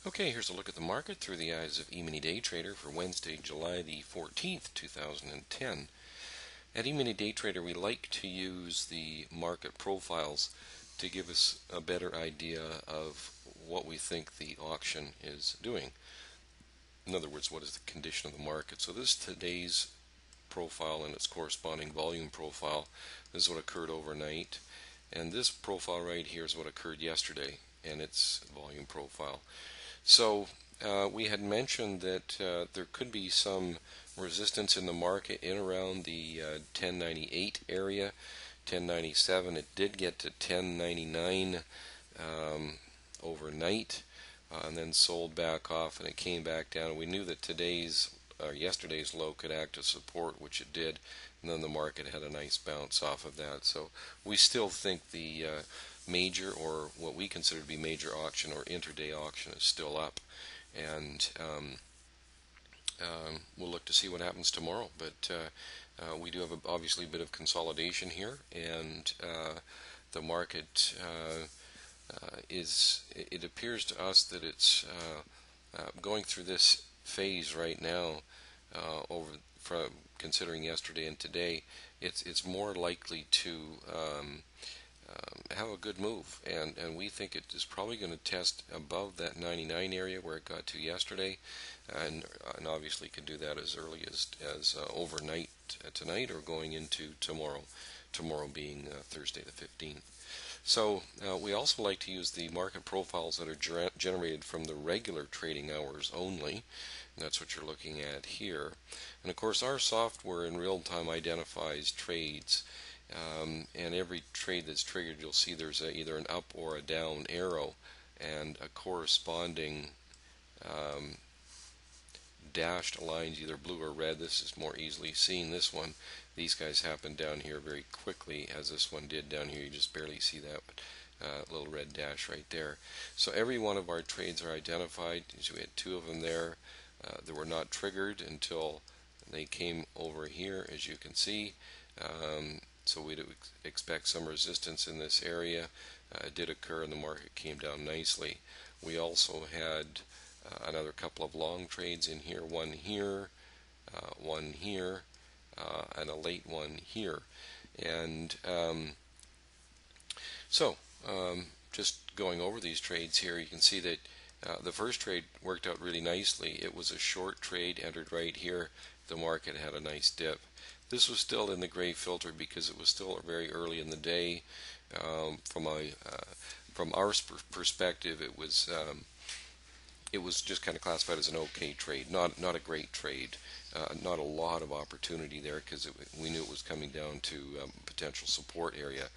Okay, here's a look at the market through the eyes of E-mini Day Trader for Wednesday, July the 14th, 2010. At E-mini Day Trader, we like to use the market profiles to give us a better idea of what we think the auction is doing. In other words, what is the condition of the market? So this is today's profile and its corresponding volume profile. This is what occurred overnight. And this profile right here is what occurred yesterday and its volume profile. So we had mentioned that there could be some resistance in the market in around the 1098 area, 1097. It did get to 1099 overnight, and then sold back off, and it came back down. We knew that yesterday's low could act as support, which it did, and then the market had a nice bounce off of that. So we still think the major, or what we consider to be major auction or intraday auction, is still up, and we'll look to see what happens tomorrow. But we do have obviously a bit of consolidation here, and the market it appears to us that it's going through this phase right now, over from considering yesterday and today. It's more likely to have a good move, and we think it is probably going to test above that 99 area where it got to yesterday, and obviously can do that as early as overnight tonight, or going into tomorrow being Thursday the 15th. So we also like to use the market profiles that are generated from the regular trading hours only. And that's what you're looking at here. And of course, our software in real time identifies trades, and every trade that's triggered, you'll see there's either an up or a down arrow and a corresponding dashed lines, either blue or red. This is more easily seen. This one, these guys happen down here very quickly, as this one did down here. You just barely see that little red dash right there. So every one of our trades are identified. So we had two of them there that were not triggered until they came over here, as you can see. So we'd expect some resistance in this area. It did occur, and the market came down nicely. We also had another couple of long trades in here, one here, and a late one here. And just going over these trades here, you can see that the first trade worked out really nicely. It was a short trade, entered right here. The market had a nice dip. This was still in the gray filter because it was still very early in the day. From our perspective, it was just kind of classified as an okay trade, not a great trade, not a lot of opportunity there, because we knew it was coming down to potential support area.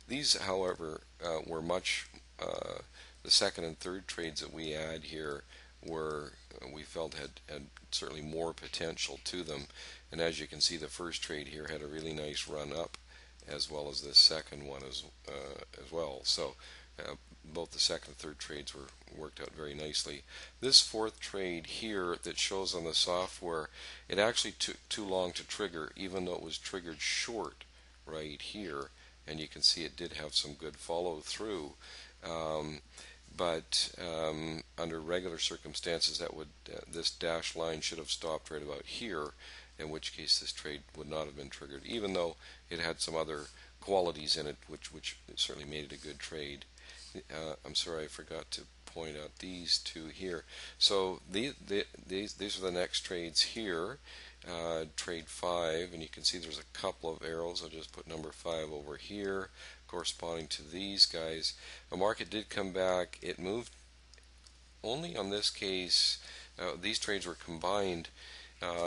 These, however, were much the second and third trades that we had here we felt had certainly more potential to them. And as you can see, the first trade here had a really nice run up, as well as this second one as well. So both the second and third trades worked out very nicely. This fourth trade here that shows on the software, it actually took too long to trigger, even though it was triggered short right here, and you can see it did have some good follow through. But under regular circumstances, this dash line should have stopped right about here, in which case this trade would not have been triggered, even though it had some other qualities in it which certainly made it a good trade. I'm sorry, I forgot to point out these two here. So these are the next trades here. Trade 5, and you can see there's a couple of arrows. I'll just put number 5 over here, corresponding to these guys. The market did come back. It moved only on this case. These trades were combined,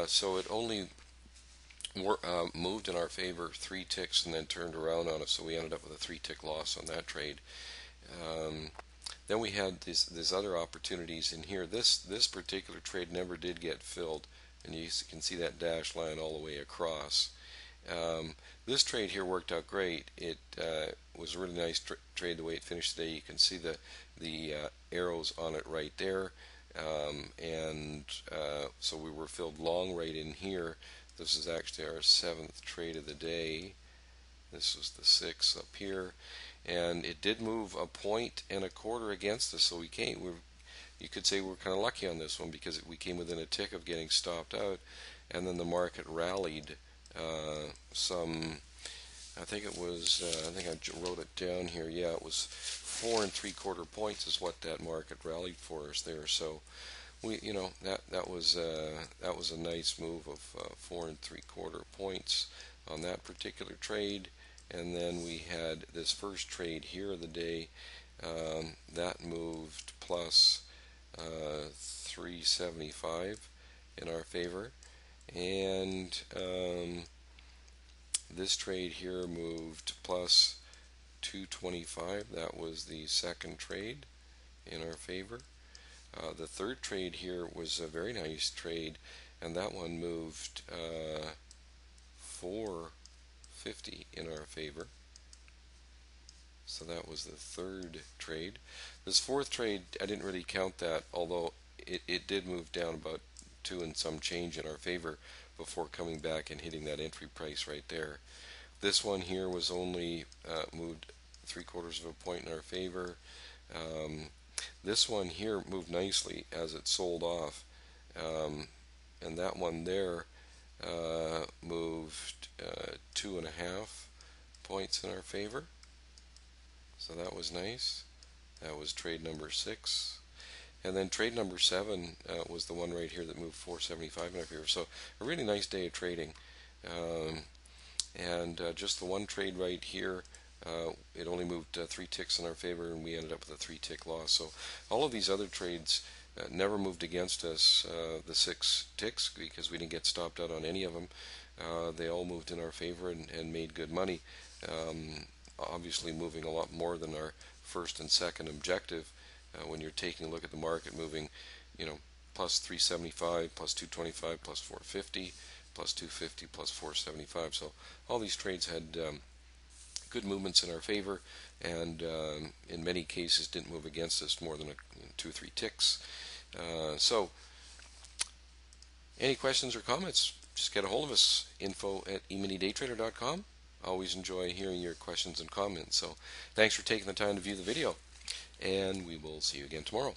so it only moved in our favor 3 ticks and then turned around on us. So we ended up with a 3-tick loss on that trade. Then we had these other opportunities in here. This particular trade never did get filled, and you can see that dash line all the way across. This trade here worked out great. It was a really nice trade the way it finished today. You can see the arrows on it right there, and so we were filled long right in here. This is actually our 7th trade of the day. This was the 6th up here, and it did move a point and a quarter against us. So we you could say we're kind of lucky on this one because we came within a tick of getting stopped out, and then the market rallied some. I think it was. I think I wrote it down here. Yeah, it was 4 3/4 points is what that market rallied for us there. So that was a nice move of 4 3/4 points on that particular trade. And then we had this first trade here of the day that moved plus 375 in our favor, and this trade here moved plus 225. That was the second trade in our favor. The third trade here was a very nice trade, and that one moved 450 in our favor. So that was the third trade. This fourth trade, I didn't really count that, although it did move down about 2 and some change in our favor before coming back and hitting that entry price right there. This one here was only moved 3/4 of a point in our favor. This one here moved nicely as it sold off, and that one there moved 2.5 points in our favor. So that was nice. That was trade number 6. And then trade number 7 was the one right here that moved 475 in our favor. So a really nice day of trading. And just the one trade right here, it only moved 3 ticks in our favor, and we ended up with a 3-tick loss. So all of these other trades never moved against us, the 6 ticks, because we didn't get stopped out on any of them. They all moved in our favor and made good money. Obviously moving a lot more than our first and second objective when you're taking a look at the market moving, plus 375, plus 225, plus 450, plus 250, plus 475. So all these trades had good movements in our favor, and in many cases didn't move against us more than 2 or 3 ticks. So any questions or comments, just get a hold of us, info@eminidaytrader.com. Always enjoy hearing your questions and comments. So thanks for taking the time to view the video, and we will see you again tomorrow.